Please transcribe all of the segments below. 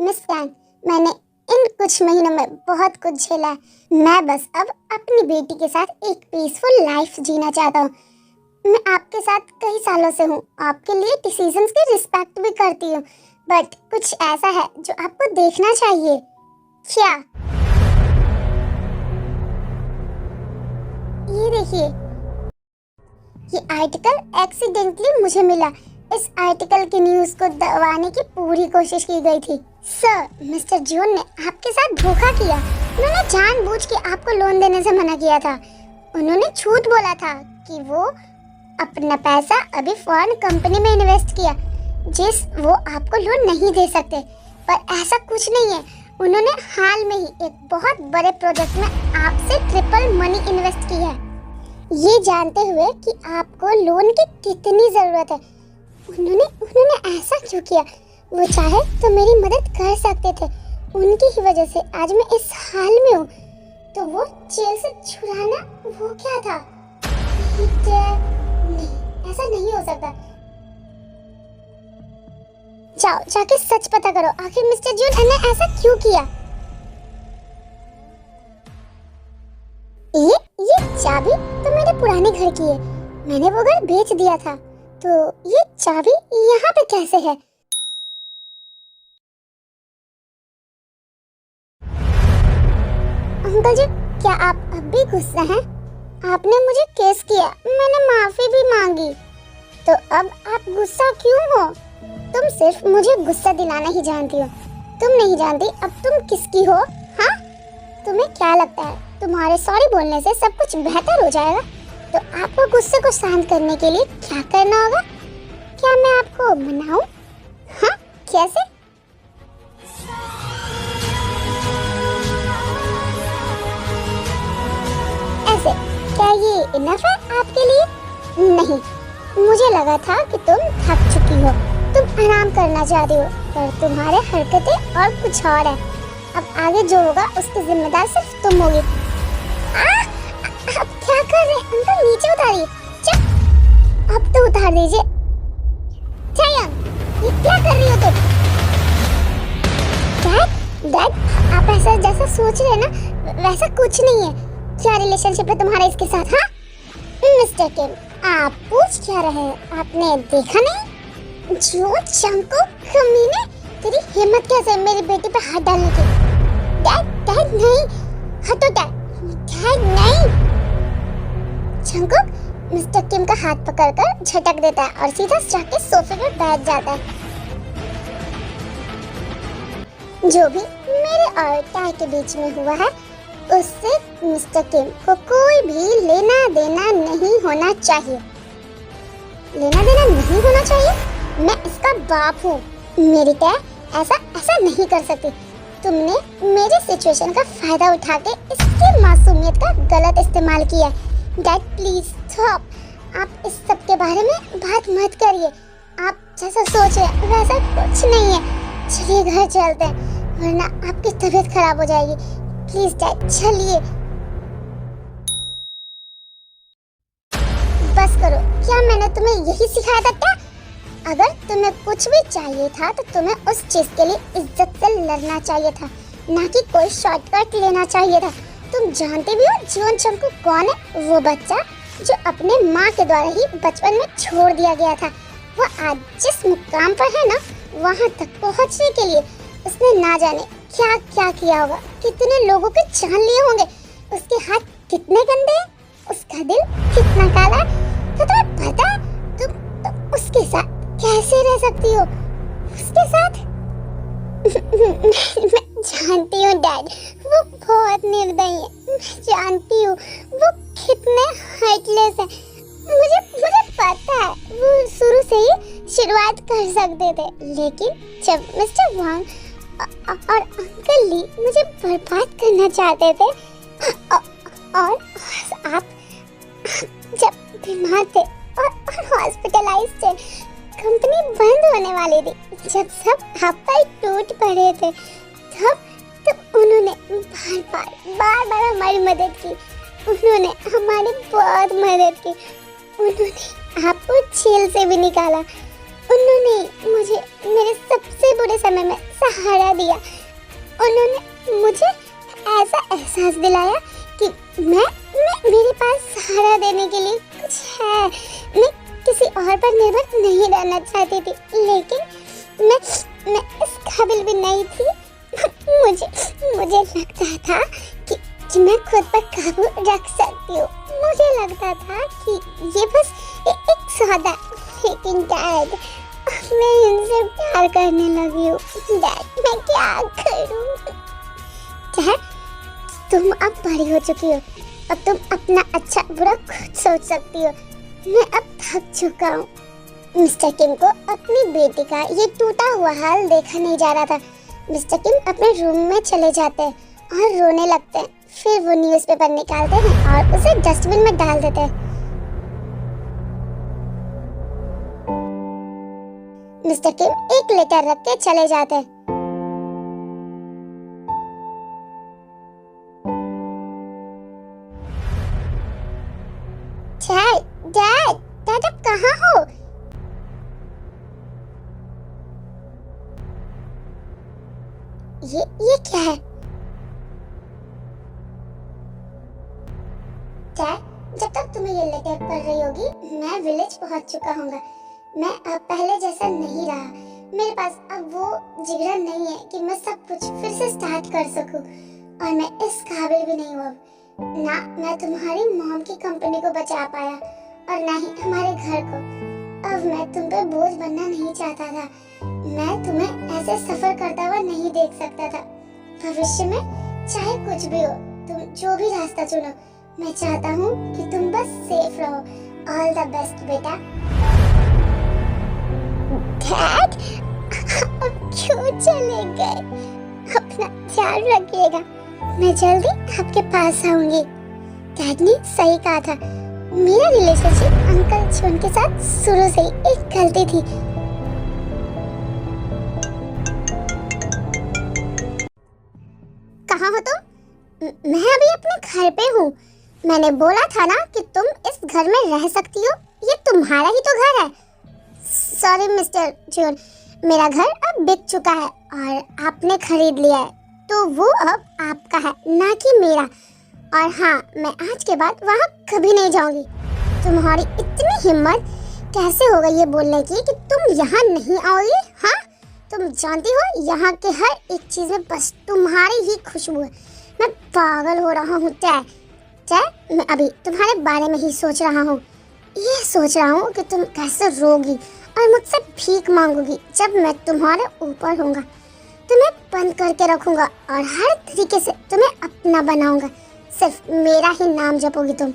Miss Tang, मैंने इन कुछ महीनों में बहुत कुछ झेला है। मैं बस अब अपनी बेटी के साथ एक पीसफुल लाइफ जीना चाहता हूँ। मैं आपके साथ कई सालों से हूँ, आपके लिए डिसीजंस की रिस्पेक्ट भी करती हूँ, बट कुछ ऐसा है जो आपको देखना चाहिए। क्या? ये देखिए, ये आर्टिकल एक्सीडेंटली मुझे मिला। इस आर्टिकल की न्यूज़ को दबाने की पूरी कोशिश की गई थी। सर, मिस्टर जॉन ने आपके साथ धोखा किया। उन्होंने जानबूझ के आपको लोन देने से मना किया था। उन्होंने झूठ बोला था कि वो अपना पैसा अभी फॉरेन कंपनी में इन्वेस्ट किया, जिस वो आपको लोन नहीं दे सकते। पर ऐसा कुछ नहीं है। उन्होंने हाल में ही एक बहुत बड़े प्रोजेक्ट में आपसे ट्रिपल मनी इन्वेस्ट की है, ये जानते हुए कि आपको लोन की कितनी ज़रूरत है। उन्होंने ऐसा क्यों किया? वो चाहे तो मेरी मदद कर सकते थे। उनकी ही वजह से आज मैं इस हाल में हूँ। तो वो जेल से छुड़ाना वो क्या था? नहीं, ऐसा नहीं हो सकता। जाओ, जाके सच पता करो, आखिर मिस्टर जॉन ने ऐसा क्यों किया। ये चाबी तो मेरे पुराने घर की है। मैंने वो घर बेच दिया था, तो ये चाबी यहाँ पे कैसे है? अंकल जी, क्या आप अब भी गुस्सा हैं? आपने मुझे केस किया, मैंने माफी भी मांगी, तो अब आप गुस्सा क्यों हो? तुम सिर्फ मुझे गुस्सा दिलाना ही जानती हो। तुम नहीं जानती अब तुम किसकी हो। हाँ, तुम्हें क्या लगता है तुम्हारे सॉरी बोलने से सब कुछ बेहतर हो जाएगा? तो आपको गुस्से को शांत करने के लिए क्या करना होगा? क्या मैं आपको मनाऊं? हाँ, कैसे? ऐसे? क्या ये इनफ है आपके लिए? नहीं, मुझे लगा था कि तुम थक चुकी हो, तुम आराम करना चाहती हो, पर तुम्हारे हरकतें और कुछ और है। अब आगे जो होगा उसकी जिम्मेदार सिर्फ तुम होगी। आप क्या कर रहे हैं अंकल? नीचे उतारिए। अब तो उतार दीजिए। ये क्या कर रही हो तुम? डैड, आप ऐसा जैसा सोच रहे हैं ना, वैसा कुछ नहीं है। क्या रिलेशनशिप है तुम्हारा इसके साथ? हाँ मिस्टर किम, आप पूछ क्या रहे हैं? आपने देखा नहीं? जो चंको कमीने, तेरी हिम्मत कैसे मेरी बेटी पे हाथ डालने की? डैड नहीं, हटो डैड नहीं। चंको मिस्टर किम का हाथ पकड़कर झटक देता है और सीधा जाके सोफे पे बैठ जाता है। जो भी मेरे और टाई के बीच में हुआ है, उससे मिस्टर किम को कोई भी लेना देना नहीं होना चाहिए। लेना देना नहीं होना चाहिए? मैं इसका बाप हूँ। मेरी टाई ऐसा नहीं कर सकती। तुमने मेरी सिचुएशन का फायदा उठा के इसकी मासूमियत का गलत इस्तेमाल किया। Dad please stop. आप इस सब के बारे में बात मत करिए। आप जैसा सोच रहे हैं वैसा कुछ नहीं है। चलिए घर चलते हैं, वरना आपकी तबीयत खराब हो जाएगी। प्लीज डैड चलिए। बस करो, क्या मैंने तुम्हें यही सिखाया था क्या? अगर तुम्हें कुछ भी चाहिए था तो तुम्हें उस चीज के लिए इज्जत से लड़ना चाहिए था, ना कि कोई शॉर्टकट लेना चाहिए था। तुम जानते भी हो जॉन चंकू कौन है? वो बच्चा जो अपने माँ के द्वारा ही बचपन में छोड़ दिया गया था। वो आज जिस मुकाम पर है ना, वहाँ तक पहुँचने के लिए उसने ना जाने क्या क्या किया होगा। कितने लोगों के जान लिए होंगे। उसके हाथ कितने गंदे हैं, उसका दिल कितना काला है। तो तुम्हें पता है तुम उसके साथ कैसे रह सकती हो? उसके साथ मैं जानती हूँ डैड, वो बहुत निर्दयी है। मैं जानती हूँ वो कितने हार्टलेस है। मुझे पता है वो शुरू से ही शुरुआत कर सकते थे, लेकिन जब मिस्टर वांग और अंकल ली मुझे बर्बाद करना चाहते थे, और आप जब बीमार थे और हॉस्पिटलाइज थे, कंपनी बंद होने वाली थी, जब सब आप पर टूट पड़े थे, तब उन्होंने बार बार हमारी मदद की। उन्होंने हमारी बहुत मदद की। उन्होंने आपको जेल से भी निकाला। उन्होंने मुझे मेरे सबसे बुरे समय में सहारा दिया। उन्होंने मुझे ऐसा एहसास दिलाया कि मेरे पास सहारा देने के लिए कुछ है। मैं किसी और पर निर्भर नहीं रहना चाहती थी, लेकिन मैं इस काबिल भी नहीं थी। मुझे लगता था कि मैं खुद पर काबू रख सकती हूँ। मुझे लगता था कि ये बस एक सौदा। लेकिन डैड, मैं इनसे प्यार करने लगी हूँ। डैड, मैं क्या करूँ? डैड, तुम अब बड़ी हो चुकी हो। अब तुम अपना अच्छा बुरा खुद सोच सकती हो। मैं अब थक चुका हूँ। मिस्टर किम को अपनी बेटी का ये टूटा हुआ हाल देखा नहीं जा रहा था। मिस्टर किम अपने रूम में चले जाते हैं और रोने लगते हैं। फिर वो न्यूज़पेपर निकालते हैं और उसे डस्टबिन में डाल देते हैं। मिस्टर किम एक लेटर रख के चले जाते हैं। डैड, डैड आप कहाँ हो? ये क्या है? डैड, जब तक तुम्हें ये लेटर पढ़ रही होगी, मैं विलेज पहुंच चुका हूँगा। मैं अब पहले जैसा नहीं रहा। मेरे पास अब वो जिगरा नहीं है कि मैं सब कुछ फिर से स्टार्ट कर सकूं। और मैं इस काबिल भी नहीं हूँ अब। ना मैं तुम्हारी मॉम की कंपनी को बचा पाया और ना ही हमारे घर को। अब मैं तुम पे बोझ बनना नहीं चाहता था। मैं तुम्हें ऐसे सफर करता हुआ नहीं देख सकता था। भविष्य में चाहे कुछ भी हो, तुम जो भी रास्ता चुनो, मैं चाहता हूँ कि तुम बस सेफ रहो। ऑल द बेस्ट बेटा। डैड, अब क्यों चले गए? अपना ध्यान रखिएगा। मैं जल्दी आपके पास आऊंगी। डैड ने सही कहा था। मेरा रिलेशनशिप अंकल जॉन के साथ शुरू से ही एक गलती थी। कहाँ हो तुम? मैं अभी अपने घर पे हूँ। मैंने बोला था ना कि तुम इस घर में रह सकती हो। ये तुम्हारा ही तो घर है। सॉरी मिस्टर जॉन, मेरा घर अब बिक चुका है और आपने खरीद लिया है, तो वो अब आपका है, ना कि मेरा। और हाँ, मैं आज के बाद वहाँ कभी नहीं जाऊंगी। तुम्हारी इतनी हिम्मत कैसे हो गई ये बोलने की कि तुम यहाँ नहीं आओगी? हाँ, तुम जानती हो यहाँ के हर एक चीज में बस तुम्हारी ही खुशबू है। मैं पागल हो रहा हूँ। मैं अभी तुम्हारे बारे में ही सोच रहा हूँ। ये सोच रहा हूँ कि तुम कैसे रोगी और मुझसे भीख मांगोगी जब मैं तुम्हारे ऊपर होऊंगा। तुम्हें बंद करके रखूंगा और हर तरीके से तुम्हें अपना बनाऊंगा। सिर्फ मेरा ही नाम जपोगी तुम।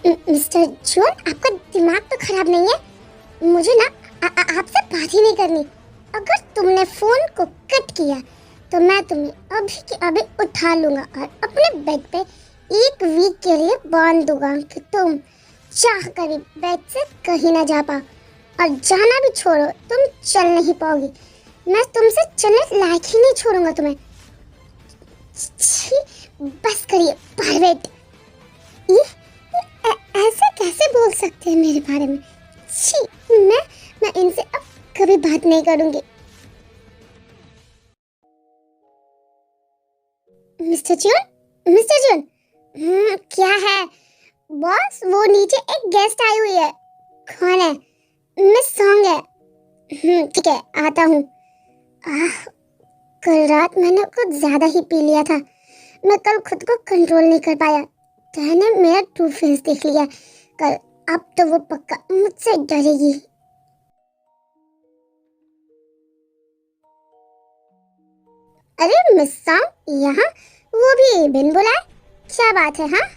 मिस्टर जॉन, आपका दिमाग तो खराब नहीं है? मुझे ना आपसे बात ही नहीं करनी। अगर तुमने फोन को कट किया तो मैं तुम्हें अभी के अभी उठा लूंगा और अपने बेड पे 1 वीक के लिए बांध दूंगा कि तुम चाह कर भी बेड से कहीं ना जा पाओ। और जाना भी छोड़ो, तुम चल नहीं पाओगी। मैं तुमसे चलने लायक ही नहीं छोड़ूंगा तुम्हें। छी, बस करिए प्राइवेट। ये ऐसा कैसे बोल सकते हैं मेरे बारे में? छी, मैं इनसे अब कभी बात नहीं करूंगी। मिस्टर जॉन, क्या है? बॉस, वो नीचे एक गेस्ट आई हुई है। कौन है? मिस सॉन्ग है। ठीक है, आता हूँ। कल रात मैंने कुछ ज्यादा ही पी लिया था। मैं कल खुद को कंट्रोल नहीं कर पाया। ने मेरा ट्रू फेस देख लिया कल। अब तो वो पक्का मुझसे डरेगी। अरे मिस सॉन्ग, यहाँ? वो भी बिन बुलाए? क्या बात है? हाँ,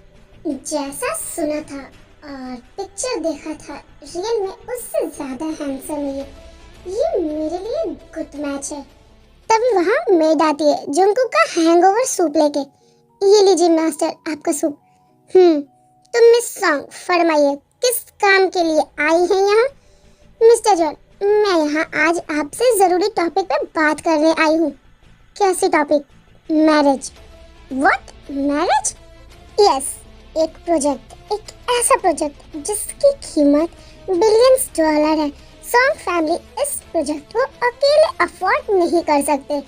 जैसा सुना था और पिक्चर देखा था, रियल में उससे ज्यादा हैंडसम है ये मेरे लिए गुड मैच है। तभी वहाँ मेड आती है जुंकू का हैंगओवर सूप लेके। ये लीजिए मास्टर, आपका सूप। तुम मिस सॉन्ग फरमाइए, किस काम के लिए आई हैं यहाँ? मिस्टर जॉन, मैं यहाँ आज आपसे जरूरी टॉपिक पे बात करने आई हूँ। कैसी topic? Marriage. What? Marriage? Yes, एक प्रोजेक्ट, एक ऐसा प्रोजेक्ट जिसकी कीमत $बिलियंस है। सॉन्ग फैमिली इस प्रोजेक्ट को अकेले अफोर्ड नहीं कर सकते,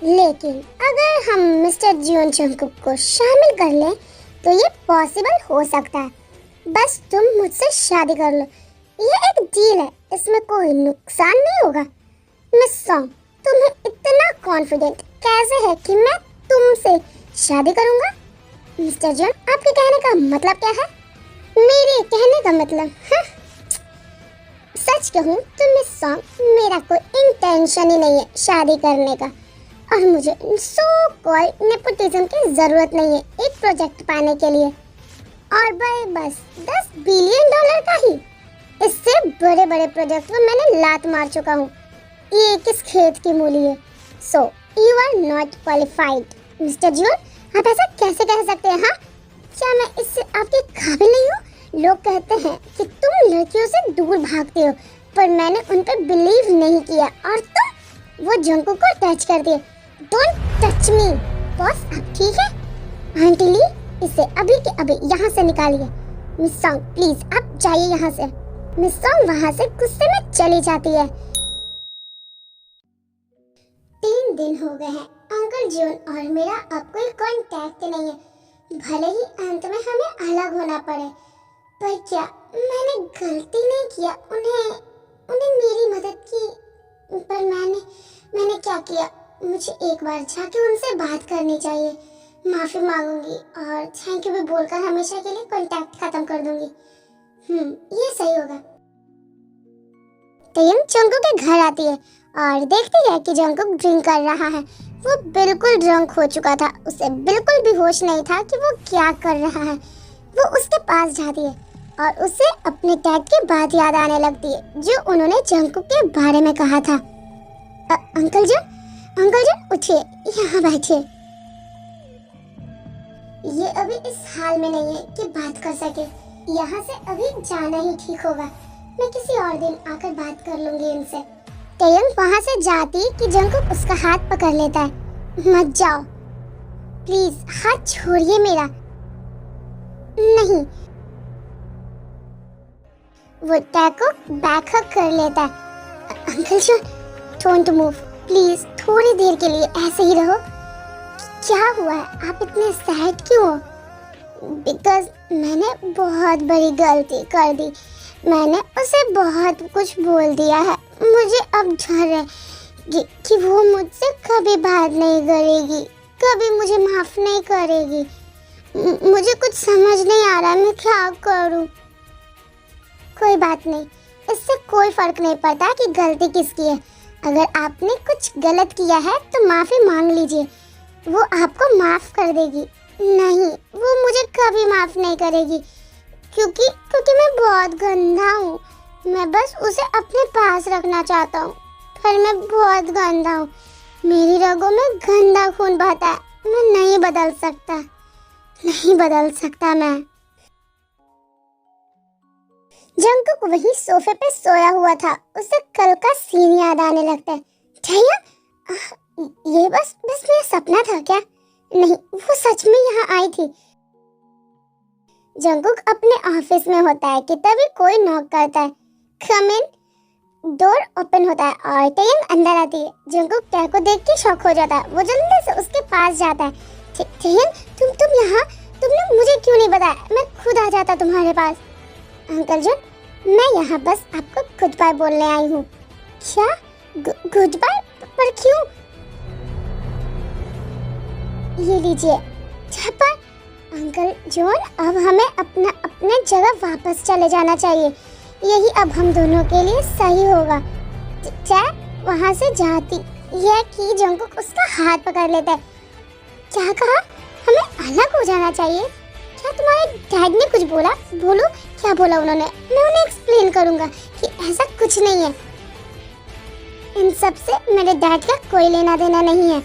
लेकिन अगर हम मिस्टर जियोन जंगकुक को शामिल कर लें तो ये पॉसिबल हो सकता है। बस तुम मुझसे शादी कर लो, ये एक डील है, इसमें कोई नुकसान नहीं होगा। मिस सॉन्ग, तुम्हें इतना कॉन्फिडेंट कैसे है कि मैं तुमसे शादी करूंगा? मिस्टर जॉन, आपके कहने का मतलब क्या है? मेरे कहने का मतलब सच कहूँ तो मिस सॉन्ग, मेरा कोई इंटेंशन ही नहीं है शादी करने का, और मुझे सो कॉल्ड नेपोटिज्म की जरूरत नहीं है एक प्रोजेक्ट पाने के लिए, और भाई बस $10 बिलियन का ही। इससे बड़े बड़े प्रोजेक्ट में मैंने लात मार चुका हूँ, ये किस खेत की मूली है। So you are not qualified. Mister Jeon, आप ऐसा कैसे कह सकते हैं? हाँ, क्या मैं इससे आपके काबिल नहीं हूँ? लोग कहते हैं कि तुम लड़कियों से दूर भागते हो, पर मैंने उन पर बिलीव नहीं किया और तुम वो जंगकुक को टच कर दिए। Don't touch me boss. आप ठीक है? आंटी ली, इसे अभी के अभी यहाँ से निकालिए। मिस सॉन्ग प्लीज आप जाइए यहाँ से। मिस सॉन्ग वहाँ से गुस्से में चली जाती है। 3 दिन हो गए हैं अंकल जियोन और मेरा अब कोई कांटेक्ट नहीं है। भले ही अंत में हमें अलग होना पड़े, पर क्या मैंने गलती नहीं किया उन्हें मेरी मदद की? पर मैंने क्या किया? मुझे एक बार जाके उनसे बात करनी चाहिए, माफी मांगूंगी और थैंक यू भी बोलकर हमेशा के लिए कांटेक्ट खत्म कर दूंगी। ये सही होगा। तयंग जंगकुक के घर आती है और देखती है कि जंगकुक ड्रिंक कर रहा है। वो बिल्कुल ड्रंक हो चुका था, उसे बिल्कुल भी होश नहीं था कि वो क्या कर रहा है। वो उसके पास जाती है और उसे अपने डैड की बात याद आने लगती है जो उन्होंने जंगकुक के बारे में कहा था। अंकल जन उठिए, यहाँ बैठिए। ये अभी इस हाल में नहीं है कि बात कर सके, यहाँ से अभी जाना ही ठीक होगा। मैं किसी और दिन आकर बात कर लूंगी इनसे। तयंग वहाँ से जाती कि जंगकुक उसका हाथ पकड़ लेता है। मत जाओ प्लीज, हाथ छोड़िए मेरा। नहीं, वो टैग को बैक हग कर लेता है। Uncle John don't move please, थोड़ी देर के लिए ऐसे ही रहो। क्या हुआ है, आप इतने सैड क्यों हो? बिकॉज मैंने बहुत बड़ी गलती कर दी, मैंने उसे बहुत कुछ बोल दिया है। मुझे अब डर है कि वो मुझसे कभी बात नहीं करेगी, कभी मुझे माफ नहीं करेगी। मुझे कुछ समझ नहीं आ रहा मैं क्या करूं। कोई बात नहीं, इससे कोई फर्क नहीं पड़ता कि गलती किसकी है। अगर आपने कुछ गलत किया है तो माफी मांग लीजिए, वो आपको माफ कर देगी। नहीं, वो मुझे कभी माफ नहीं करेगी, क्योंकि मैं बहुत गंदा हूँ। मैं बस उसे अपने पास रखना चाहता हूँ, पर मैं बहुत गंदा हूँ। मेरी रगों में गंदा खून बहता है। मैं नहीं बदल सकता मैं। जंगकुक वही सोफे पे सोया हुआ था, उसे कल का सीन याद आने लगता है। भैया, ये बस मेरा सपना था क्या? नहीं, वो सच में यहाँ आई थी। जंगकुक अपने ऑफिस में होता है कि तभी कोई नॉक करता है। कम इन। डोर ओपन होता है और तयंग अंदर आती है। जंगकुक टैग को देख के शॉक हो जाता है। वो जल्दी से उसके पास जाता है। तयंग, तुम यहाँ? तुमने मुझे क्यों नहीं बताया? मैं खुद आ जाता तुम्हारे पास। अंकल जन, मैं यहाँ बस आपको गुड बाय बोलने आई हूँ। क्या गुड बाय? पर क्यों? ये लीजिए। पर अंकल जॉन, अब हमें अपने जगह वापस चले जाना चाहिए। यही अब हम दोनों के लिए सही होगा। जय वहाँ से जाती यह कि जंगकुक उसका हाथ पकड़ लेता है। क्या कहा? हमें अलग हो जाना चाहिए? क्या तुम्हारे डैड ने कुछ बोला? बोलो, क्या बोला उन्होंने? मैं उन्हें एक्सप्लेन करूँगा कि ऐसा कुछ नहीं है। इन सब से मेरे डैड का कोई लेना देना नहीं है।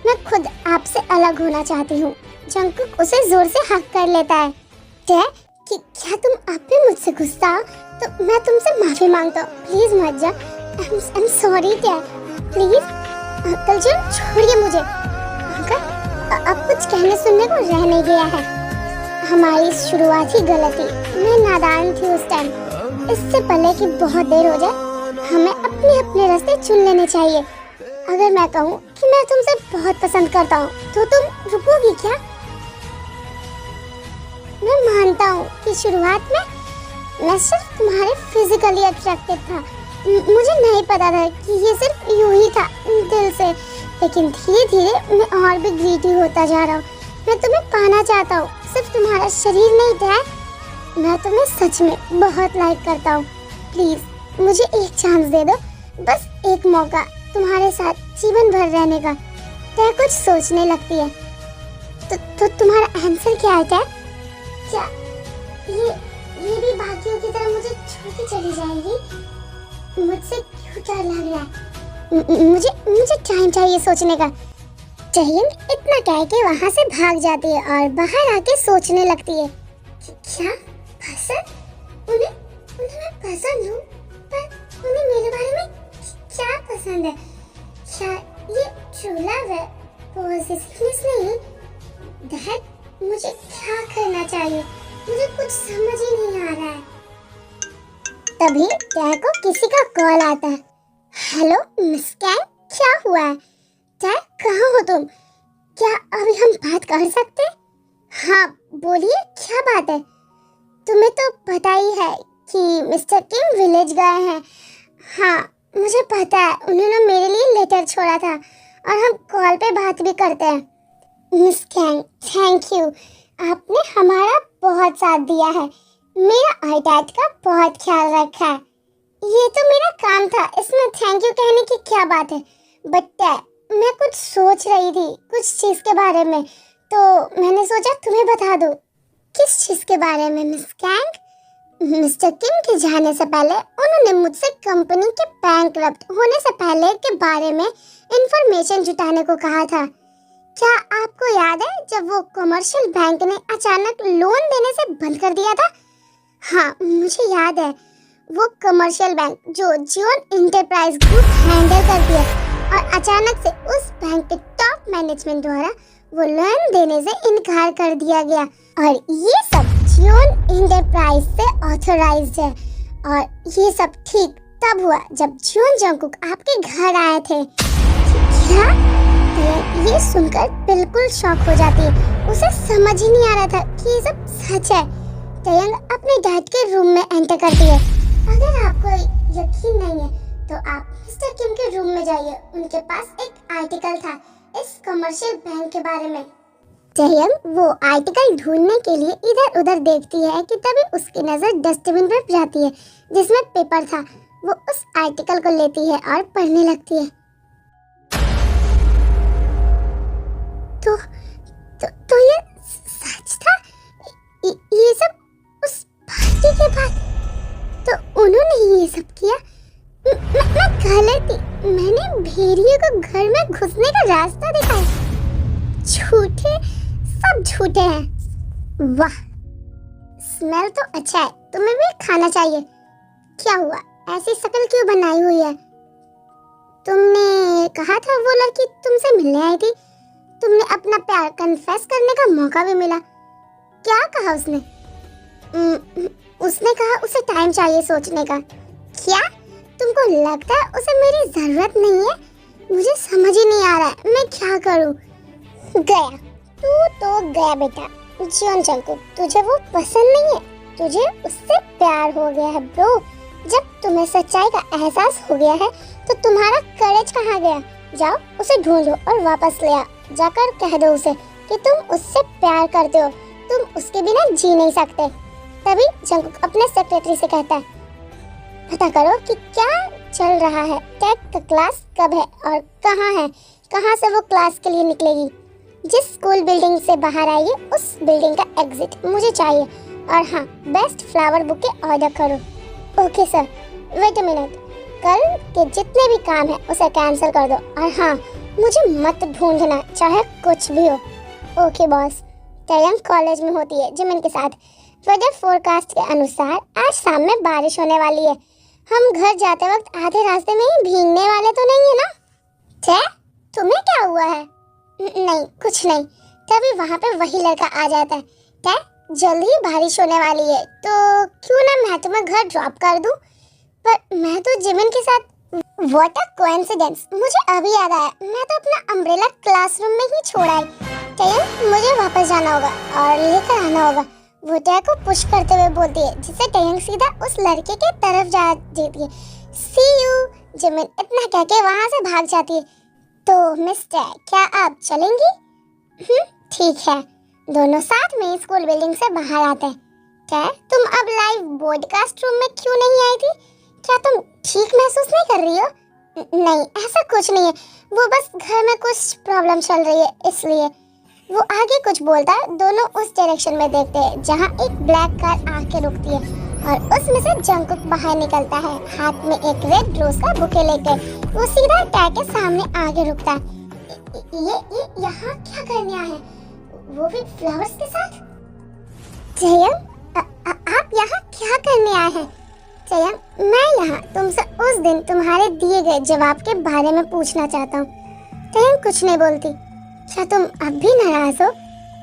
मैं खुद आपसे अलग होना चाहती हूँ। जंगकुक उसे जोर से हक कर लेता है। डैड, कि क्या तुम आप भी मुझसे गुस्सा हो? तो मैं तुमसे माफी मांगता हूँ, प्लीज मत जा। I am sorry dad, please. Uncle ji छोड़िए मुझे। अंकल, अब कुछ कहने सुनने को रह नहीं गया है। हमारी शुरुआत ही गलत थी। मैं नादान थी उस टाइम। इससे पहले कि बहुत देर हो जाए हमें अपने अपने रास्ते चुन लेने चाहिए। अगर मैं कहूँ कि मैं तुमसे बहुत पसंद करता हूँ तो तुम रुकोगी क्या? मैं मानता हूँ कि शुरुआत में मैं सिर्फ तुम्हारे फिजिकली अट्रैक्टेड था। मुझे नहीं पता था कि ये सिर्फ यूं ही था दिल से, लेकिन धीरे धीरे मैं और भी ग्रीडी होता जा रहा हूँ। मैं तुम्हें पाना चाहता हूँ, सिर्फ तुम्हारा शरीर नहीं डैड। मैं तुम्हें सच में बहुत लाइक करता हूँ। प्लीज मुझे एक चांस दे दो, बस एक मौका तुम्हारे साथ जीवन भर रहने का। तय कुछ सोचने लगती है। तो तुम्हारा आंसर क्या है डैड? क्या ये भी बाकियों की तरह मुझे छोड़ के चली जाएगी? मुझसे क्यों डर लग रहा है? मुझे टाइम चाहिए सोचने का। टैयंग इतना कह के वहाँ से भाग जाती है और बाहर आके सोचने लगती है। क्या पसंद? उन्हें मैं पसंद हूँ, पर उन्हें मेरे बारे में क्या पसंद है? क्या ये ट्रू लव है, पॉजिटिवनेस नहीं? डैड मुझे क्या करना चाहिए? मुझे कुछ समझ ही नहीं आ रहा है। तभी टैग को किसी का कॉल आता है। हेलो मिस कैंग, क्या हुआ है? टैग कहाँ हो तुम? क्या अभी हम बात कर सकते? हाँ बोलिए, क्या बात है? तुम्हें तो पता ही है कि मिस्टर किम विलेज गए हैं। हाँ मुझे पता है, उन्होंने मेरे लिए लेटर छोड़ा था और हम कॉल पे बात भी करते हैं। मिस कैंग थैंक यू, आपने हमारा बहुत साथ दिया है। मेरा आई डैड का बहुत ख्याल रखा है। ये तो मेरा काम था, इसमें थैंक यू कहने की क्या बात है? बट मैं कुछ सोच रही थी कुछ चीज़ के बारे में, तो मैंने सोचा तुम्हें बता दूं। किस चीज़ के बारे में मिस कैंग? मिस्टर किम के जाने से पहले उन्होंने मुझसे कंपनी के बैंकरप्ट होने से पहले के बारे में इंफॉर्मेशन जुटाने को कहा था। क्या आपको याद है जब वो कमर्शियल बैंक ने अचानक लोन देने से बंद कर दिया था? हाँ मुझे याद है। वो कमर्शियल बैंक जो जियोन इंटरप्राइज ग्रुप हैंडल करती है, और अचानक से उस बैंक के टॉप मैनेजमेंट द्वारा वो लोन देने से इनकार कर दिया गया। और ये सब जियोन इंटरप्राइज से ऑथराइज्ड है। और ये सब ठीक तब हुआ जब जियोन जंगकुक आपके घर आए थे। क्या? ये सुनकर बिल्कुल शॉक हो जाती है। उसे समझ ही नहीं आ रहा था कि ये सब सच है। टैयंग अपने डैड के रूम में एंटर करती है। अगर आपको यकीन नहीं है तो आप मिस्टर किम के रूम में जाइए, उनके पास एक आर्टिकल था इस कमर्शियल बैंक के बारे में। टैयंग वो आर्टिकल ढूंढने के लिए इधर उधर देखती है कि तभी उसकी नजर डस्टबिन पर जाती है जिसमें पेपर था। वो उस आर्टिकल को लेती है और पढ़ने लगती है। तो ये सच था? ये सब उस पार्टी के बाद? तो उन्होंने ये सब किया? मैं गलत थी। मैंने भेड़िए को घर में घुसने का रास्ता दिखाया। झूठे, सब झूठे हैं। वाह, स्मेल तो अच्छा है, तुम्हें भी खाना चाहिए। क्या हुआ, ऐसी शक्ल क्यों बनाई हुई है? तुमने कहा था वो लड़की तुमसे मिलने आई थी। तुमने अपना प्यार कन्फेस करने का मौका भी मिला। क्या कहा उसने? उसने कहा उसे टाइम चाहिए सोचने का। क्या तुमको लगता है उसे मेरी जरूरत नहीं है? मुझे समझ ही नहीं आ रहा है मैं क्या करूं। गया, तू तो गया बेटा। जियोन जंगकुक, तुझे वो पसंद नहीं है, तुझे उससे प्यार हो गया है ब्रो। जब तुम्हें सच्चाई का एहसास हो गया है तो तुम्हारा करेज कहाँ गया? जाओ उसे ढूंढो और वापस ले आओ। जाकर कह दो उसे कि तुम उससे प्यार करते हो, तुम उसके बिना जी नहीं सकते। तभी जंगकुक अपने सेक्रेटरी से कहता है, पता करो कि क्या चल रहा है, टेक का क्लास कब है और कहाँ है, कहाँ से वो क्लास के लिए निकलेगी। जिस स्कूल बिल्डिंग से बाहर आएगी उस बिल्डिंग का एग्जिट मुझे चाहिए। और हाँ, बेस्ट फ्लावर बुके ऑर्डर करो। Okay sir, wait a minute, कल के जितने भी काम है उसे कैंसिल कर दो। और हाँ, मुझे मत ढूंढना चाहे कुछ भी हो। Okay boss. टैयंग कॉलेज में होती है जिमिन के साथ। वेदर फोरकास्ट के अनुसार आज शाम में बारिश होने वाली है। हम घर जाते वक्त आधे रास्ते में ही भीगने वाले तो नहीं है ना? थे, तुम्हें क्या हुआ है? नहीं, कुछ नहीं। तभी वहाँ पे वही लड़का आ जाता है। थे, जल्द ही बारिश होने वाली है तो क्यों ना मैं तुम्हें घर ड्रॉप कर दूं? पर मैं तो जिमिन के साथ। व्हाट अ कोइंसिडेंस, मुझे अभी याद आया, मैं तो अपना अम्ब्रेला क्लासरूम में ही छोड़ आई। टयंग, मुझे वापस जाना होगा और लेकर आना होगा। वो टय को पुश करते हुए बोलती है, जिससे टयंग सीधा उस लड़के के तरफ जा देती है। सी यू, जिमिन इतना कह के वहाँ से भाग जाती है। तो मिस्टर, क्या आप चलेंगी? ठीक है। दोनों साथ में स्कूल बिल्डिंग से बाहर आते हैं। क्या तुम अब लाइव ब्रॉडकास्ट रूम में क्यों नहीं आई थी? क्या तुम ठीक महसूस नहीं कर रही हो? नहीं, ऐसा कुछ नहीं है, वो बस घर में कुछ प्रॉब्लम चल रही है इसलिए। वो आगे कुछ बोलता है। दोनों उस डायरेक्शन में देखते हैं जहाँ एक ब्लैक कार आके रुकती है और उसमें से जंगकुक बाहर निकलता है, हाथ में एक रेड रोज का बुके लेकर। वो सीधा टै के सामने आगे रुकता है। ये यहाँ क्या करने आए हैं? वो भी फ्लावर्स के साथ? जयम, आप यहाँ क्या करने आए हैं? जयम, मैं यहाँ तुमसे उस दिन तुम्हारे दिए गए जवाब के बारे में पूछना चाहता हूँ। जयम कुछ नहीं बोलती। क्या तुम अब भी नाराज हो?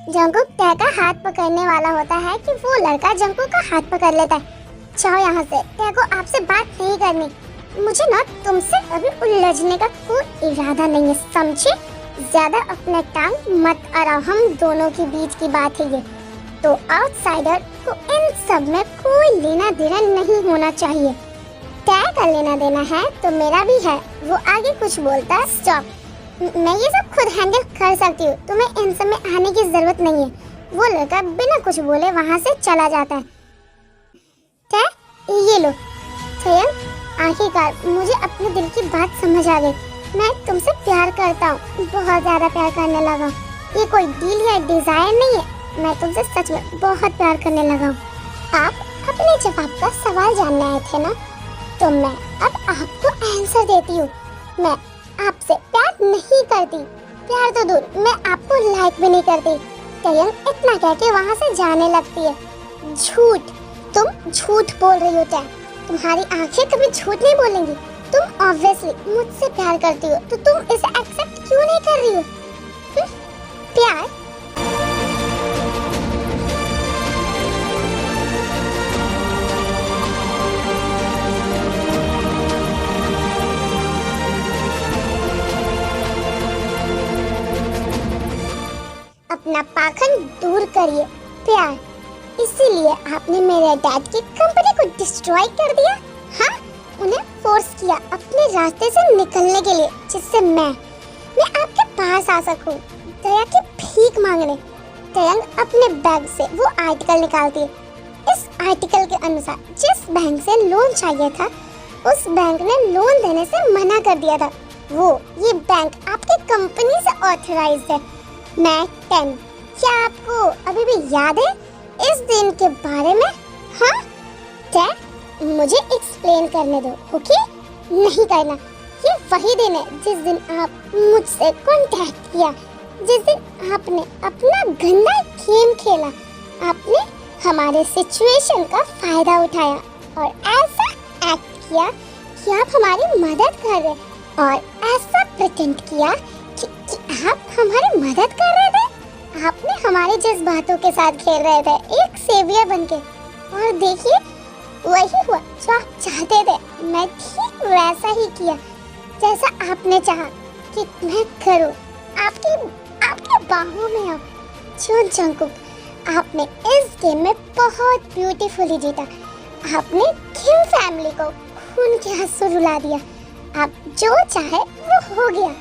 जंगकुक टै का हाथ पकड़ने वाला होता है कि वो लड़का जंगकुक का हाथ पकड़ लेता है। जाओ यहाँ से, टै को आपसे बात नहीं करनी। मुझे ना तुमसे अभी उलझने का कोई इरादा नहीं है, समझे? ज्यादा अपने टांग मत अड़ाओ, हम दोनों के बीच की बात है ये। तो आउटसाइडर को इन सब में कोई लेना देना नहीं होना चाहिए। टै का लेना देना है तो मेरा भी है। वो आगे कुछ बोलता है। स्टॉप, मैं ये सब खुद हैंडल कर सकती हूँ, तुम्हें इन सब में आने की जरूरत नहीं है। वो लड़का बिना कुछ बोले वहाँ से चला जाता है। टै, ये लो। जयम, आखिरकार मुझे अपने दिल की बात समझ आ गई। मैं तुमसे प्यार करता हूँ, बहुत ज्यादा प्यार करने लगा। ये कोई डील या डिजायर नहीं है, मैं तुमसे सच में बहुत प्यार करने लगा हूँ। आप अपने जवाब का सवाल जानने आए थे ना, तो मैं अब आपको आंसर देती हूँ। मैं आपसे प्यार नहीं करती। प्यार तो दूर, मैं आपको लाइक भी नहीं करती। टयंग इतना कह के वहाँ से जाने लगती है। झूठ, तुम झूठ बोल रही हो टै। तुम्हारी आंखें कभी झूठ नहीं बोलेंगी। तुम ऑब्वियसली मुझसे प्यार करती हो, तो तुम इसे एक्सेप्ट क्यों नहीं कर रही हो? प्यार? अपना पाखंड दूर करिए। प्यार, इसीलिए आपने मेरे डैड की कंपनी को डिस्ट्रॉय कर दिया? हाँ, उन्हें फोर्स किया अपने रास्ते से निकलने के लिए, जिससे मैं आपके पास आ सकूं, दया की भीख मांगने। टयंग अपने बैग से वो आर्टिकल निकालती है। इस आर्टिकल के अनुसार जिस बैंक से लोन चाहिए था, उस बैंक ने लोन देने से मना कर दिया था। ये बैंक आपकी कंपनी से ऑथराइज्ड है। मैं 10। क्या आपको अभी भी याद है इस दिन के बारे में? हाँ? क्या? मुझे एक्सप्लेन करने दो, ओके? नहीं करना। ये वही दिन है जिस दिन आप मुझसे कांटेक्ट किया, जिस दिन आपने अपना गंदा गेम खेला। आपने हमारे सिचुएशन का फायदा उठाया और ऐसा एक्ट किया कि आप हमारी मदद कर रहे, और ऐसा प्रिटेंड किया कि आप हमारी मदद कर रहे थे। आपने हमारे जज्बातों के साथ खेल रहे थे, एक सेवियर बनके। और देखिए, वही हुआ जो आप चाहते थे। मैं ठीक वैसा ही किया जैसा आपने चाहा कि मैं करूं। आपके बाहों में अब चुन जंगकुक, आपने इस गेम में बहुत ब्यूटीफुली जीता। आपने किम फैमिली को खून के आंसू रुला दिया। आप जो चाहे वो हो गया।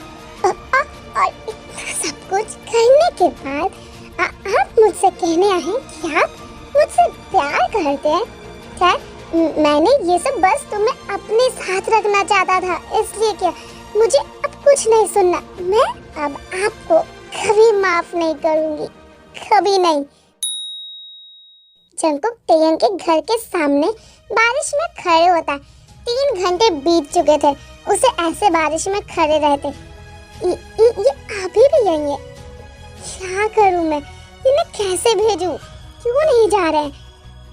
और इतना सब कुछ करने के बाद आप मुझसे कहने आए कि आप मुझसे प्यार करते हैं? क्या? मैंने ये सब बस तुम्हें अपने साथ रखना चाहता था, इसलिए क्या? मुझे अब कुछ नहीं सुनना। मैं अब आपको कभी माफ नहीं करूंगी, कभी नहीं। जंगकुक टयंग के घर के सामने बारिश में खड़े होता है। 3 घंटे बीत चुके थे उसे ऐसे बारिश में खड़े रहते। ये अभी भी यही है। क्या करूं मैं? इन्हें कैसे भेजूं? क्यों नहीं जा रहे?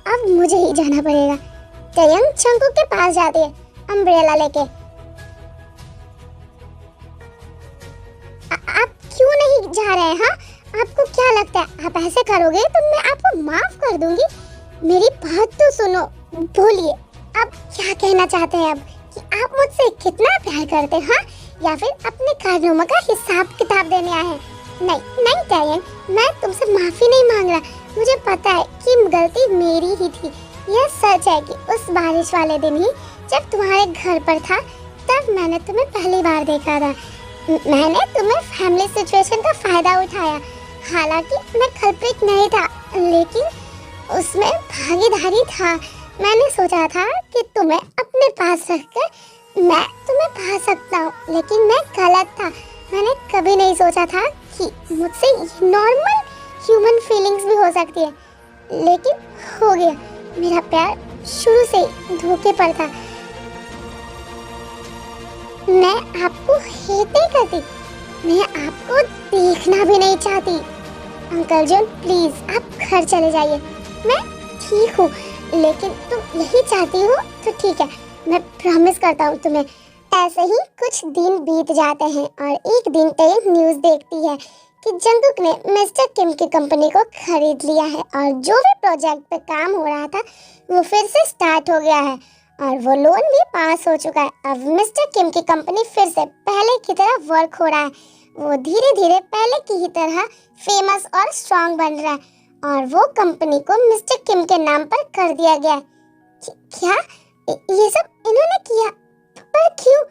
अब मुझे ही जाना पड़ेगा। टयंग जंगकुक के पास जाती है अम्ब्रेला लेके। आप क्यों नहीं जा रहे हैं? हाँ, आपको क्या लगता है आप ऐसे करोगे तो मैं आपको माफ कर दूंगी? मेरी बात तो सुनो। बोलिए, अब क्या कहना चाहते हैं अब कि आप मुझसे कितना प्यार करते हैं, हाँ? या फिर अपने कारनामों का हिसाब किताब देने आए हैं? नहीं नहीं टायन, मैं तुमसे माफी नहीं मांग रहा। मुझे पता है कि गलती मेरी ही थी। यह सच है कि उस बारिश वाले दिन ही जब तुम्हारे घर पर था, तब मैंने तुम्हें पहली बार देखा था। मैंने तुम्हें फैमिली सिचुएशन का फायदा उठाया। हालांकि मैं कल्प्रिट नहीं था, लेकिन उसमें भागीदारी था। मैंने सोचा था कि तुम्हें अपने पास रखकर मैं तुम्हें पा सकता हूँ, लेकिन मैं गलत था। मैंने कभी नहीं सोचा था कि मुझसे नॉर्मल ह्यूमन फीलिंग्स भी हो सकती है, लेकिन हो गया। मेरा प्यार शुरू से ही धोखे पर था। मैं आपको हेट नहीं करती, मैं आपको देखना भी नहीं चाहती। अंकल जॉन प्लीज आप घर चले जाइए। मैं ठीक हूँ, लेकिन तुम यही चाहती हो तो ठीक है, मैं प्रॉमिस करता हूँ तुम्हें। ऐसे ही कुछ दिन बीत जाते हैं और एक दिन टेन न्यूज़ देखती है कि जंगकुक ने मिस्टर किम की कंपनी को खरीद लिया है और जो भी प्रोजेक्ट पे काम हो रहा था वो फिर से स्टार्ट हो गया है और वो लोन भी पास हो चुका है। अब मिस्टर किम की कंपनी फिर से पहले की तरह वर्क हो रहा है। वो धीरे धीरे पहले की ही तरह फेमस और स्ट्रांग बन रहा है और वो कंपनी को मिस्टर किम के नाम पर कर दिया गया है। क्या ये सब इन्होंने किया? पर क्यों?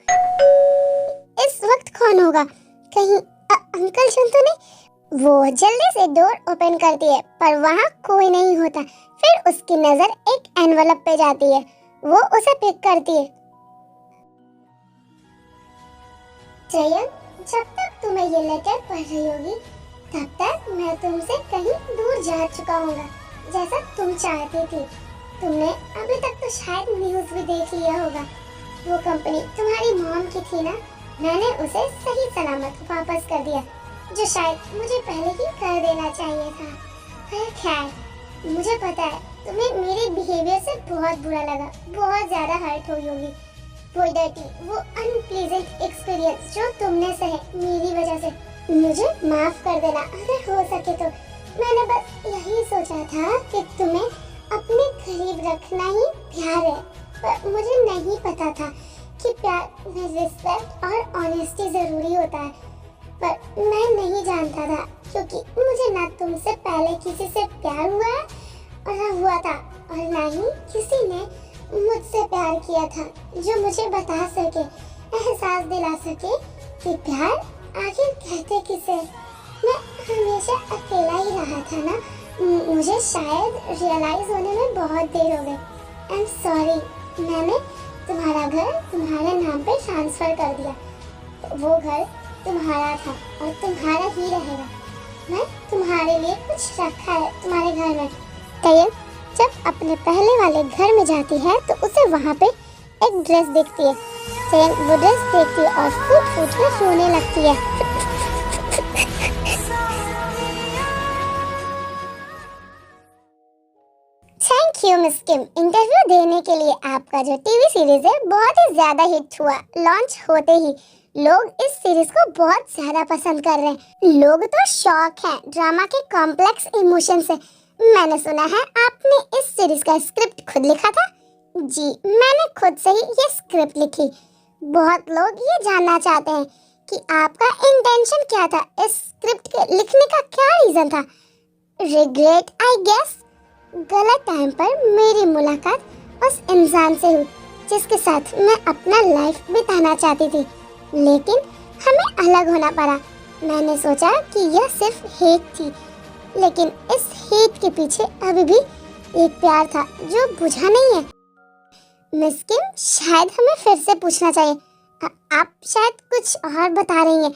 इस वक्त कौन होगा? कहीं अंकल जन तो नहीं? वो जल्दी से डोर ओपन करती है पर वहाँ कोई नहीं होता। फिर उसकी नजर एक एनवलप पे जाती है। वो उसे पिक करती है। जयन, जब तक तुम्हें ये लेटर पढ़ रही होगी तब तक मैं तुमसे कहीं दूर जा चुका होगा, जैसा तुम चाहती थी। तुमने अभी तक तो शायद न्यूज़ भी देख लिया होगा। वो कंपनी तुम्हारी मॉम की थी ना, मैंने उसे सही सलामत वापस कर दिया, जो शायद मुझे पहले ही कर देना चाहिए था। पर खैर, मुझे पता है तुम्हें मेरे बिहेवियर से बहुत बुरा लगा, बहुत ज्यादा हर्ट हुई होगी। वो डर्टी, वो अनप्लीजेंट एक्सपीरियंस जो तुमने सहे मेरी वजह से, मुझे माफ कर देना अगर हो सके तो। मैंने बस यही सोचा था कि तुम्हें अपने करीब रखना ही प्यार है, पर मुझे नहीं पता था कि प्यार में रिस्पेक्ट और ऑनेस्टी जरूरी होता है। पर मैं नहीं जानता था, क्योंकि मुझे ना तुमसे पहले किसी से प्यार हुआ है और ना हुआ था, और ना ही किसी ने मुझसे प्यार किया था जो मुझे बता सके, एहसास दिला सके कि प्यार आखिर कहते किसे। मैं हमेशा अकेला ही रहा था ना, मुझे शायद रियलाइज होने में बहुत देर हो गई। आई एम सॉरी, मैंने तुम्हारा घर तुम्हारे नाम पे ट्रांसफर कर दिया। वो घर तुम्हारा था और तुम्हारा ही रहेगा। मैं तुम्हारे लिए कुछ रखा है तुम्हारे घर में। तैयब जब अपने पहले वाले घर में जाती है तो उसे वहाँ पे एक ड्रेस दिखती है। तैयब वो ड्रेस देखती है और फूट फूट कर रोने लगती है। Thank you miss Kim, interview देने के लिए। आपका जो टीवी सीरीज है बहुत ही ज्यादा हिट हुआ। लॉन्च होते ही लोग इस सीरीज को बहुत ज्यादा पसंद कर रहे हैं। लोग तो शॉक हैं ड्रामा के कॉम्प्लेक्स इमोशन से। मैंने सुना है आपने इस सीरीज का स्क्रिप्ट खुद लिखा था? जी, मैंने खुद से ही ये स्क्रिप्ट लिखी। बहुत लोग ये जानना चाहते हैं कि आपका इंटेंशन क्या था, इस स्क्रिप्ट के लिखने का क्या रीजन था? Regret I guess. गलत टाइम पर मेरी मुलाकात उस इंसान से हुई जिसके साथ मैं अपना लाइफ बिताना चाहती थी, लेकिन हमें अलग होना पड़ा। मैंने सोचा कि यह सिर्फ हेट थी, लेकिन इस हेट के पीछे अभी भी एक प्यार था जो बुझा नहीं है। मिस किम, शायद हमें फिर से पूछना चाहिए। आप शायद कुछ और बता रही हैं।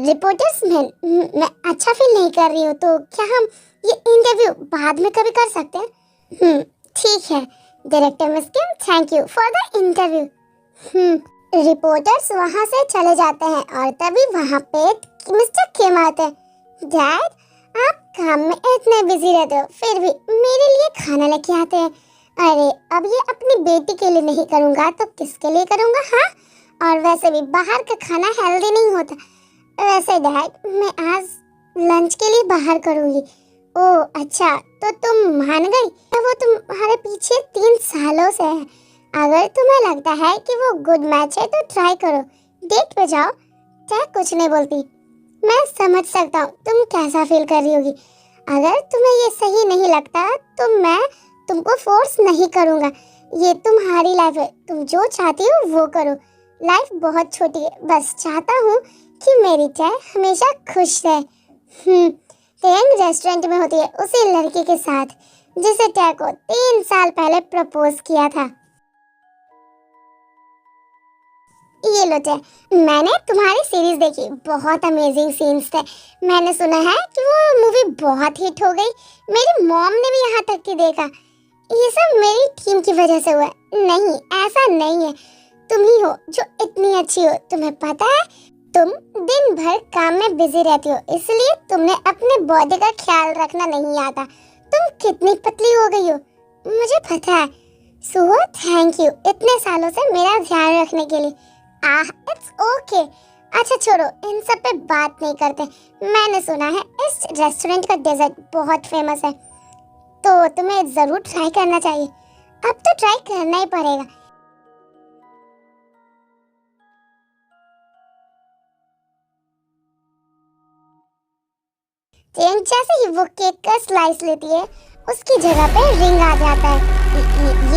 रिपोर्टर्स मैं अच्छा फील नहीं कर रही हूँ, तो क्या हम ये इंटरव्यू बाद में कभी कर सकते हैं? ठीक है director miss Kim, thank you for the interview. Reporters वहाँ से चले जाते हैं और तभी वहाँ पे मिस्टर किम आते हैं। डैड, आप काम में इतने बिजी रहते हो, फिर भी मेरे लिए खाना लेके आते हैं। अरे अब ये अपनी बेटी के लिए नहीं करूँगा तो किसके लिए करूँगा? हाँ, और वैसे भी बाहर का खाना हेल्दी नहीं होता। वैसे डैड, मैं आज लंच के लिए बाहर करूँगी। ओह अच्छा, तो तुम मान गई? तो वो तुम्हारे पीछे 3 सालों से है। अगर तुम्हें लगता है कि वो गुड मैच है तो ट्राई करो, डेट पे जाओ। क्या कुछ नहीं बोलती। मैं समझ सकता हूँ तुम कैसा फील कर रही होगी। अगर तुम्हें ये सही नहीं लगता तो मैं तुमको फोर्स नहीं करूँगा। ये तुम्हारी लाइफ है, तुम जो चाहती हो वो करो। लाइफ बहुत छोटी है, बस चाहता हूँ कि मेरी चाय हमेशा खुश रहे। तेयंग रेस्टोरेंट में होती है उसी लड़की के साथ जिसे टै को 3 साल पहले प्रपोज किया था। ये लो टै, मैंने तुम्हारी सीरीज देखी, बहुत अमेजिंग सीन्स थे। मैंने सुना है कि वो मूवी बहुत हिट हो गई। मेरी मॉम ने भी यहाँ तक कि देखा। ये सब मेरी टीम की वजह से हुआ है। नहीं, ऐसा नहीं है। तुम ही हो जो इतनी अच्छी हो। तुम्हें पता है तुम दिन भर काम में बिजी रहती हो, इसलिए तुमने अपने बॉडी का ख्याल रखना नहीं आता। तुम कितनी पतली हो गई हो मुझे पता है। सुहो, थैंक यू इतने सालों से मेरा ध्यान रखने के लिए। It's okay. अच्छा छोड़ो, इन सब पे बात नहीं करते। मैंने सुना है इस रेस्टोरेंट का डेजर्ट बहुत फेमस है, तो तुम्हें जरूर ट्राई करना चाहिए। अब तो ट्राई करना ही पड़ेगा। तेयंग जैसे ही वो केक का स्लाइस लेती है, उसकी जगह पे रिंग आ जाता है।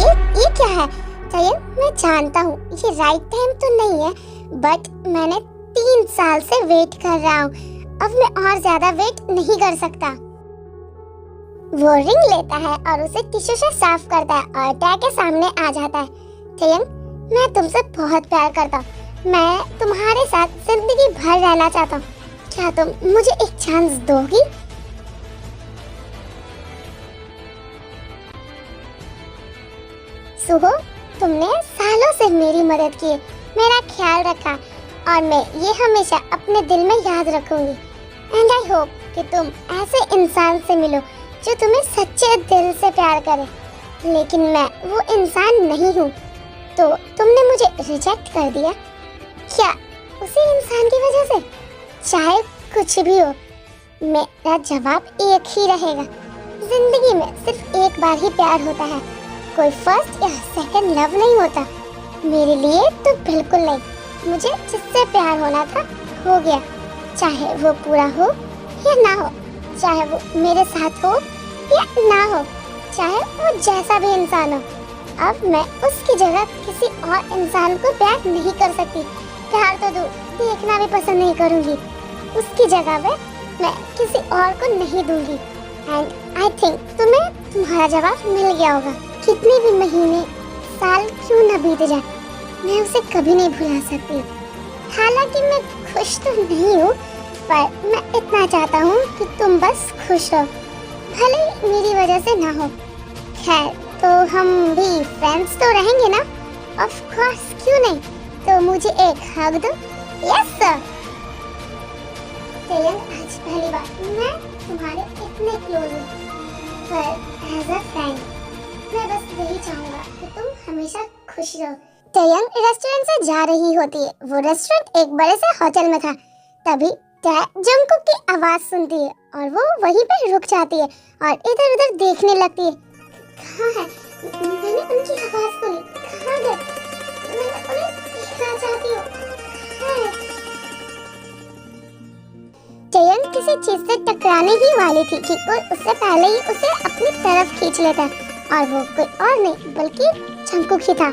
ये क्या है? तेयंग, मैं जानता हूँ ये राइट टाइम तो नहीं है, बट मैंने 3 साल से वेट कर रहा हूँ। अब मैं और ज्यादा वेट नहीं कर सकता। वो रिंग लेता है और उसे टिश्यू से साफ करता है और टै के सामने आ जाता है। तेयंग, मैं तुमसे बहुत प्यार करता हूँ। मैं तुम्हारे साथ जिंदगी भर रहना चाहता हूँ। क्या तुम मुझे एक चांस दोगी? सुहो, तुमने सालों से मेरी मदद की, मेरा ख्याल रखा और मैं ये हमेशा अपने दिल में याद रखूंगी। एंड आई होप कि तुम ऐसे इंसान से मिलो जो तुम्हें सच्चे दिल से प्यार करे। लेकिन मैं वो इंसान नहीं हूँ, तो तुमने मुझे रिजेक्ट कर दिया। क्या उसी इंसान की वजह से? चाहे कुछ भी हो, मेरा जवाब एक ही रहेगा। जिंदगी में सिर्फ एक बार ही प्यार होता है, कोई फर्स्ट या सेकंड लव नहीं होता। मेरे लिए तो बिल्कुल नहीं। मुझे जिससे प्यार होना था हो गया, चाहे वो पूरा हो या ना हो, चाहे वो मेरे साथ हो या ना हो, चाहे वो जैसा भी इंसान हो। अब मैं उसकी जगह किसी और इंसान को प्यार नहीं कर सकती। प्यार तो दूर, देखना भी पसंद नहीं करूंगी। उसकी जगह पे मैं किसी और को नहीं दूंगी। एंड आई थिंक तुम्हें तुम्हारा जवाब मिल गया होगा। कितने भी महीने साल क्यों न बीत जाए, मैं उसे कभी नहीं भुला सकती। हालांकि मैं खुश तो नहीं हूँ, पर मैं इतना चाहता हूँ कि तुम बस खुश हो, भले ही मेरी वजह से ना हो। खैर, तो हम भी फ्रेंड्स तो रहेंगे ना? ऑफ कोर्स, क्यों नहीं। तो मुझे एक हग दो। Yes sir. तेयंग, आज पहली बार मैं तुम्हारे इतने क्लोज हूँ, पर एज अ फ्रेंड मैं बस यही चाहूँगा कि तुम हमेशा खुश रहो। तेयंग रेस्टोरेंट से जा रही होती है। वो रेस्टोरेंट एक बड़े से होटल में था। तभी टै जंगकुक की आवाज सुनती है और वो वहीं पे रुक जाती है और इधर उधर देखने लगती है। कहाँ है? मैंने उनकी आवाज सुनी। कहाँ गए? मैं उन्हें देखना चाहती हूँ। तेयंग किसी चीज से टकराने ही वाली थी कि कोई उससे पहले ही उसे अपनी तरफ खींच लेता, और वो कोई और नहीं बल्कि जंगकुक ही था।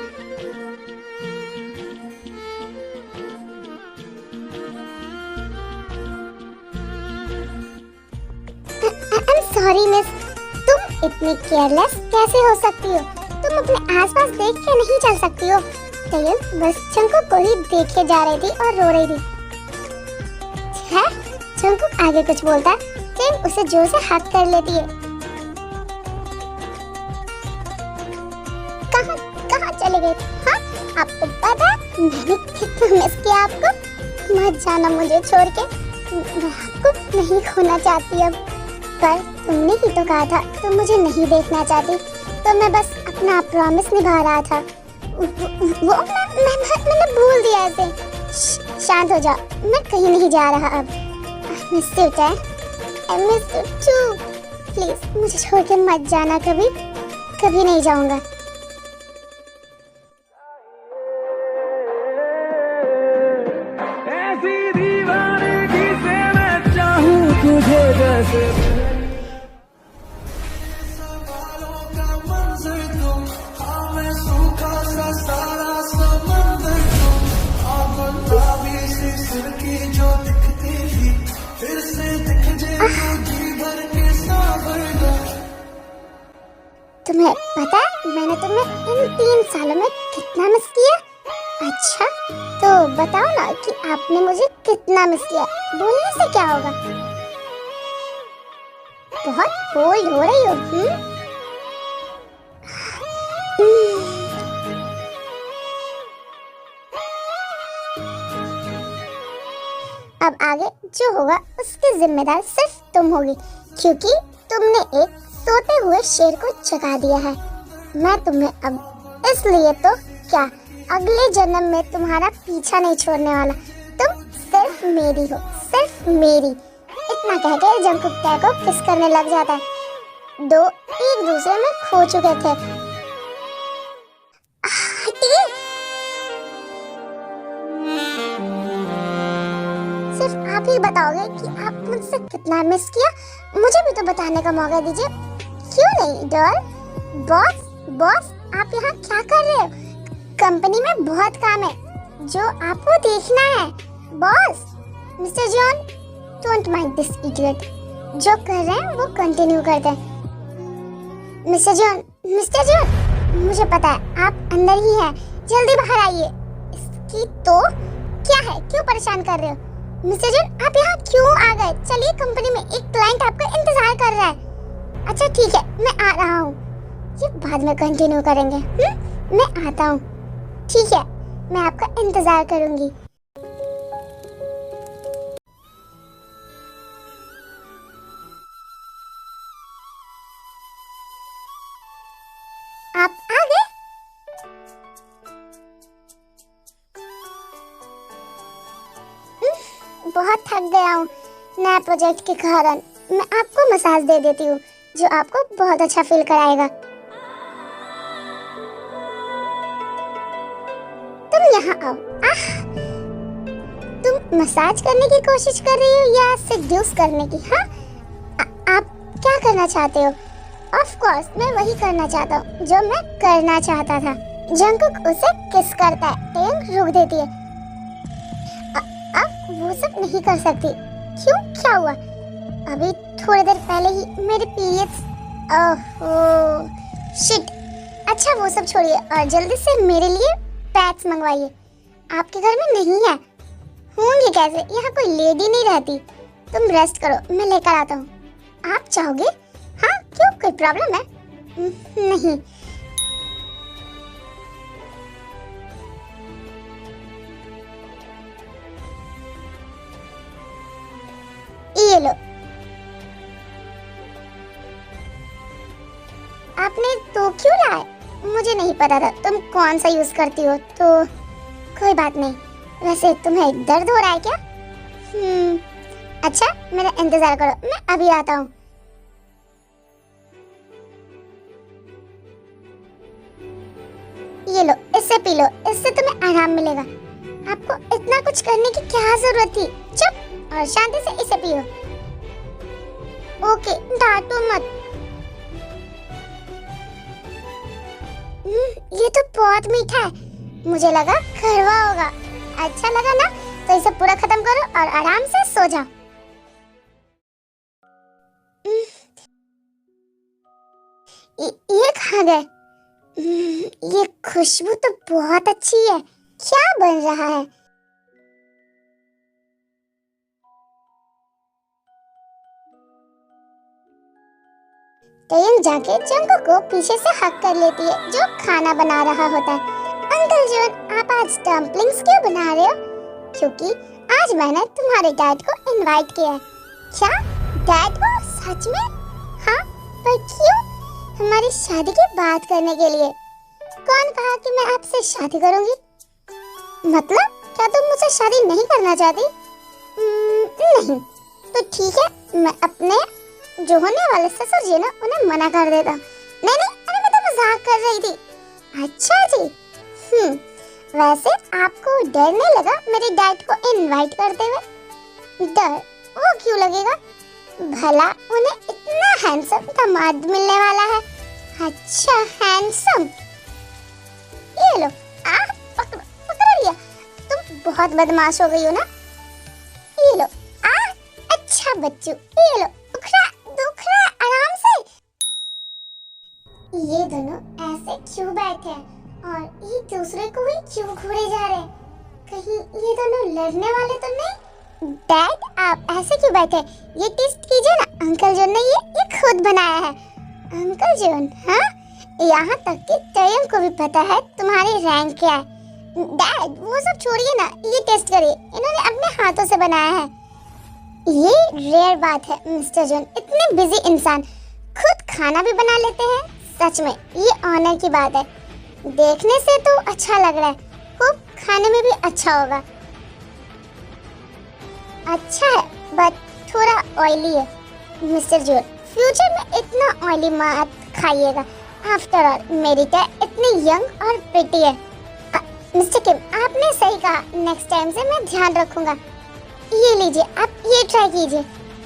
सॉरी मिस, तुम इतनी केयरलेस कैसे हो सकती हो? तुम अपने आसपास देख के नहीं चल सकती हो। तेयंग बस जंगकुक को ही देखे जा रही थी और रो रही थी। है? जंगकुक आगे कुछ बोलता, तेयंग उसे जोर से हक कर लेती है। कहाँ चले गए? हाँ, आपको पता मैंने कितना मिस किया आपको। मत जाना मुझे छोड़ के, मैं आपको नहीं खोना चाहती अब। पर तुमने ही तो कहा था तुम मुझे नहीं देखना चाहती, तो मैं बस अपना प्रॉमिस निभा रहा था। वो मैंने भूल दिया इसे। शांत हो जाओ, मैं कहीं नहीं जा रहा अब। I miss you, Dad. I miss you too. Please मुझे छोड़ के मत जाना कभी, कभी नहीं जाऊंगा। ऐसी दीवानगी से मैं चाहूं तुझे जैसे सवालों का मंजर तुम, हाँ मैं सूखा सा सारा समंदर तुम, गुलाबी सी सिरकी जो दिखती थी फिर से दिख जाए तो जी भर के सावर दो। तुम्हें पता है मैंने तुम्हें इन 3 सालों में कितना मिस किया? अच्छा तो बताओ ना कि आपने मुझे कितना मिस किया, बोलने से क्या होगा? बहुत बोल्ड हो रही हो। अब आगे जो होगा उसकी जिम्मेदार सिर्फ तुम होगी, क्योंकि तुमने एक सोते हुए शेर को जगा दिया है। मैं तुम्हें अब इसलिए तो क्या अगले जन्म में तुम्हारा पीछा नहीं छोड़ने वाला। तुम सिर्फ मेरी हो, सिर्फ मेरी। इतना कह के जंगकुक टै को किस करने लग जाता है। 2 एक दूसरे में खो चुके थे। हटिए। सिर्फ आप ही बताओगे कि आप मुझसे कितना मिस किया। मुझे भी तो बताने का मौका दीजिए। क्यों नहीं डॉल? बॉस बॉस आप यहाँ क्या कर रहे हो? कंपनी में बहुत काम है जो आपको देखना है। Boss mister John, don't mind this idiot. जो कर रहे हैं वो कंटिन्यू करते हैं। मिस्टर जॉन, मुझे पता है आप अंदर ही हैं, जल्दी बाहर आइए। इसकी तो क्या है, क्यों परेशान कर रहे हो? मिस्टर जॉन आप यहाँ क्यों आ गए? चलिए, कंपनी में एक क्लाइंट आपका इंतजार कर रहा है। अच्छा ठीक है, मैं आ रहा हूँ। ये बाद में कंटिन्यू करेंगे। मैं आता हूँ। ठीक है, मैं आपका इंतजार करूंगी। आप आ गए? बहुत थक गया हूँ नया प्रोजेक्ट के कारण। मैं आपको मसाज दे देती हूँ जो आपको बहुत अच्छा फील कराएगा। तुम यहाँ आओ। तुम मसाज करने की कोशिश कर रही हो या सेड्यूस करने की? हाँ, आप क्या करना चाहते हो? ऑफ कोर्स मैं वही करना चाहता हूँ जो मैं करना चाहता था। जंगकुक उसे किस करता है, टेंग रोक देती है। अब वो सब नहीं कर सकती। क्यों, क्या हुआ? अभी थोड़ी देर पहले ही मेरे पीरियड्स। Oh shit. अच्छा वो सब छोड़िए और जल्दी से मेरे लिए पैड्स मंगवाइए। आपके घर में नहीं है? होंगे कैसे, यहाँ कोई लेडी नहीं रहती। तुम रेस्ट करो, मैं लेकर आता हूँ। आप चाहोगे? हाँ क्यों, कोई प्रॉब्लम है? नहीं। ये लो। आपने तो क्यों लाए? मुझे नहीं पता था तुम कौन सा यूज करती हो, तो कोई बात नहीं। वैसे तुम्हें दर्द हो रहा है क्या? अच्छा मेरा इंतजार करो, मैं अभी आता हूँ। ये लो, इससे पी लो, इससे तुम्हें आराम मिलेगा। आपको इतना कुछ करने की क्या जरूरत थी? चुप और शांति से इसे पियो। ओके, डांटो मत। ये तो बहुत मीठा है, मुझे लगा कड़वा होगा। अच्छा लगा ना, तो इसे पूरा खत्म करो और आराम से सो जाओ। ये कहाँ गए? ये खुशबू तो बहुत अच्छी है। क्या बन रहा है? टेन जाके जंगकुक को पीछे से हक कर लेती है जो खाना बना रहा होता है। अंकल जॉन, आप आज डम्पलिंग्स क्यों बना रहे हो? क्योंकि आज मैंने तुम्हारे डैड को इनवाइट किया है। क्या, डैड को? सच में? हाँ, पर क्यों? हमारी शादी की बात करने के लिए। कौन कहा कि मैं आपसे शादी करूंगी? मतलब क्या तुम मुझसे शादी नहीं करना चाहती? नहीं, तो ठीक है, मैं अपने जो होने वाले ससुर जी ना उन्हें मना कर देता। नहीं नहीं, अरे मैं तो मजाक कर रही थी। अच्छा जी। वैसे आपको डर नहीं लगा मेरे डैड को इनवाइट करते हुए? डर वो क्यों लगेगा, भला उन्हें इतना हैंडसम दामाद मिलने वाला है। अच्छा हैंडसम, ये लो पकड़ लिया। तुम बहुत बदमाश हो गई हो ना। ये लो अच्छा बच्चू, ये लो दुखरा आराम से। ये दोनों ऐसे क्यों बैठे हैं और एक दूसरे को भी क्यों घूरे जा रहे हैं? कहीं ये दोनों लड़ने वाले तो नहीं? डैड आप ऐसे क्यों बैठे? ये टेस्ट कीजिए ना, अंकल जोन ने ये खुद बनाया है। Uncle zone? हाँ, यहाँ तक कि टयन को भी पता है तुम्हारी रैंक क्या है। डैड वो सब छोड़िए ना, ये टेस्ट करिए, इन्होंने अपने हाथों से बनाया है। ये रेयर बात है मिस्टर जॉन, इतने बिजी इंसान खुद खाना भी बना लेते हैं। सच में ये ऑनर की बात है। देखने से तो अच्छा लग रहा है, खूब खाने में भी अच्छा होगा। अच्छा है बट थोड़ा ऑयली है मिस्टर जॉन, फ्यूचर में इतना ऑयली मत खाइएगा। आफ्टर ऑल मेरी टय इतनी यंग और प्रिटी है। मिस्टर किम आपने सही कहा, नेक्स्ट टाइम से मैं ध्यान रखूंगा। ये लीजिए, आप ये ट्राई कीजिए।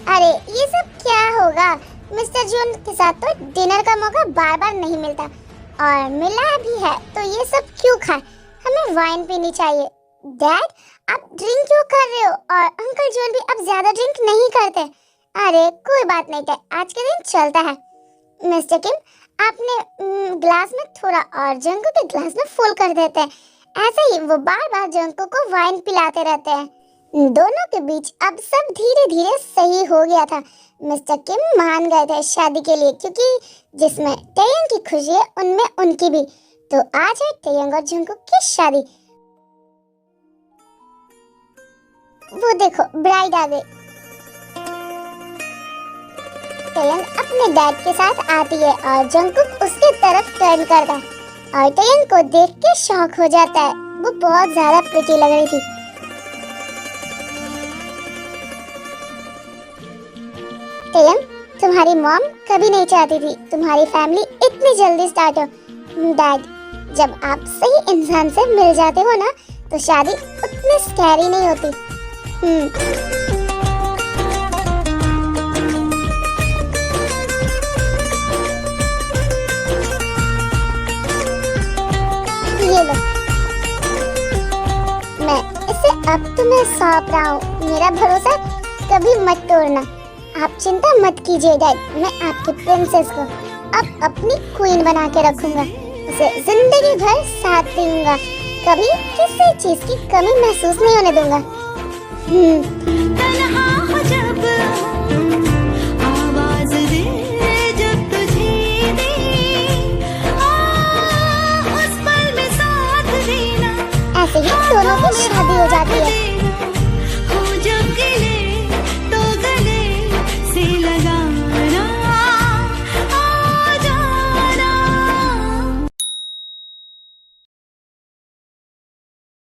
अरे ये सब क्या होगा, मिस्टर जॉन के साथ तो डिनर का मौका बार बार नहीं मिलता, और मिला भी है तो ये सब क्यों खाए, हमें वाइन पीनी चाहिए। डैड आप ड्रिंक क्यों कर रहे हो, और अंकल जॉन भी अब ज्यादा ड्रिंक नहीं करते। अरे कोई बात नहीं, आज के दिन चलता है। मिस्टर किम आपने ग्लास में थोड़ा और जंको के ग्लास में फुल कर देते हैं। ऐसे ही वो बार बार जंको को वाइन पिलाते रहते हैं। दोनों के बीच अब सब धीरे धीरे सही हो गया था। मिस्टर किम मान गए थे शादी के लिए, क्योंकि जिसमें टयंग की खुशी है उनमें उनकी भी। तो आज है टयंग और जंको की शादी। वो देखो ब्राइड आ गई। टयंग अपने डैड के साथ आती है और जंकुक उसके तरफ टर्न करता है और टयंग को देख के शॉक हो जाता है। वो बहुत ज्यादा प्रिटी लग रही थी। टयंग तुम्हारी मॉम कभी नहीं चाहती थी तुम्हारी फैमिली इतनी जल्दी स्टार्ट हो। डैड जब आप सही इंसान से मिल जाते हो ना तो शादी उतनी स्कैरी नहीं होती। ये लो, मैं इसे अब तुम्हें सौंप रहा हूँ। मेरा भरोसा कभी मत तोड़ना। आप चिंता मत कीजिए डैड, मैं आपकी प्रिंसेस को अब अपनी क्वीन बना के रखूंगा। उसे जिंदगी भर साथ दूंगा, कभी किसी चीज की कमी महसूस नहीं होने दूंगा। तन्हा हो जब आवाज दे जब तुझे दे, उस पल में साथ देना। ऐसे ही दोनों की शादी हो जाती है।